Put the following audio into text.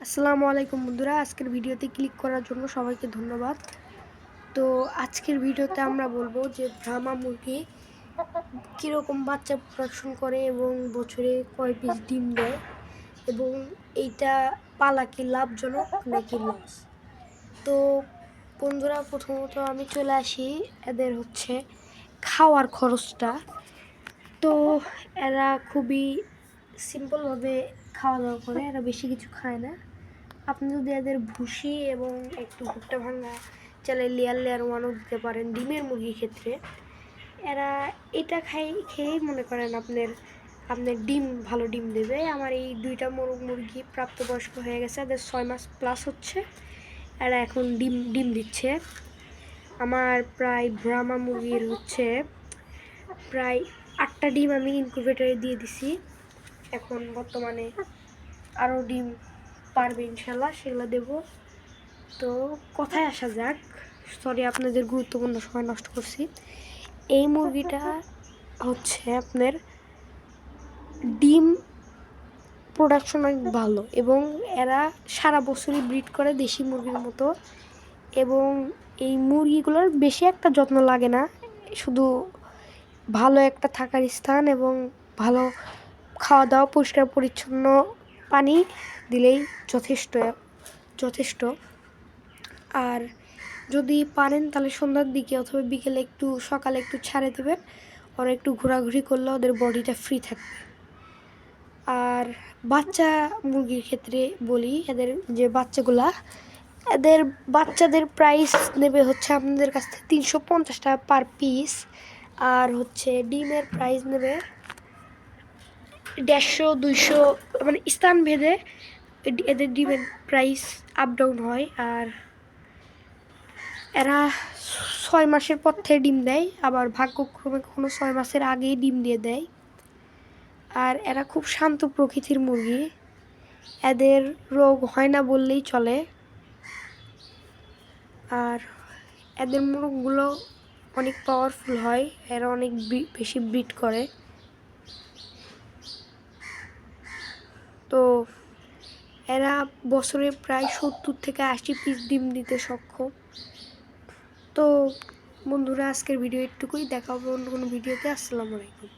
আসসালামু আলাইকুম বন্ধুরা, আজকের ভিডিওতে ক্লিক করার জন্য সবাইকে ধন্যবাদ। তো আজকের ভিডিওতে আমরা বলবো যে ব্রাহ্মা মুরগি কীরকম বাচ্চা প্রোডাকশন করে এবং বছরে কয় পিস ডিম দেয় এবং এইটা পালা কি লাভজনক নাকি লস। তো বন্ধুরা, প্রথমত আমি চলে আসি এদের খাওয়ার খরচটা। তো এরা খুবই সিম্পলভাবে খাওয়া দাওয়া করে, এরা বেশি কিছু খায় না। আপনি যদি এদের ভুসি এবং একটু ভুট্টা ভাঙা চালে লেয়ার ওয়ানও দিতে পারেন ডিমের মুরগির ক্ষেত্রে, এরা এটা খেয়েই মনে করেন আপনার ডিম ভালো ডিম দেবে। আমার এই দুইটা মুরগি প্রাপ্তবয়স্ক হয়ে গেছে, এদের 6 মাস প্লাস হচ্ছে, এরা এখন ডিম দিচ্ছে। আমার প্রায় ব্রাহ্মা মুরগির প্রায় 8টা ডিম আমি ইনকিউবেটরে দিয়ে দিছি। এখন বর্তমানে আরও ডিম পারবে ইনশাল্লাহ, সেগুলো দেব। তো কথায় আসা যাক, সরি আপনাদের গুরুত্বপূর্ণ সময় নষ্ট করছি। এই মুরগিটা আপনার ডিম প্রোডাকশন অনেক ভালো এবং এরা সারা বছরই ব্রিড করে দেশি মুরগির মতো। এবং এই মুরগিগুলোর বেশি একটা যত্ন লাগে না, শুধু ভালো একটা থাকার স্থান এবং ভালো খাওয়া দাওয়া, পরিষ্কার পরিচ্ছন্ন পানি দিলেই যথেষ্ট। আর যদি পারেন তাহলে সন্ধ্যার দিকে অথবা বিকেলে সকালে একটু ছাড়ে দেবেন, ওরা একটু ঘোরাঘুরি করলে ওদের বডিটা ফ্রি থাকবে। আর বাচ্চা মুরগির ক্ষেত্রে বলি, এদের যে এদের বাচ্চাদের প্রাইস নেবে আপনাদের কাছ থেকে 350 টাকা পার পিস। আর ডিমের প্রাইস নেবে 150-200, মানে স্থান ভেদে এদের ডিমের প্রাইস আপ ডাউন হয়। আর এরা 6 মাসের পর থেকে ডিম দেয়, আবার ভাগ্যক্রমে কখনো 6 মাসের আগেই ডিম দিয়ে দেয়। আর এরা খুব শান্ত প্রকৃতির মুরগি, এদের রোগ হয় না বললেই চলে। আর এদের মুরগগুলো অনেক পাওয়ারফুল হয়, এরা অনেক বেশি ব্রিড করে। তো এরা বছরে প্রায় 70 থেকে 80 পিস ডিম দিতে সক্ষম। তো বন্ধুরা, আজকের ভিডিও এটুকুই, দেখা হবে অন্য কোনো ভিডিওতে। আসসালামু আলাইকুম।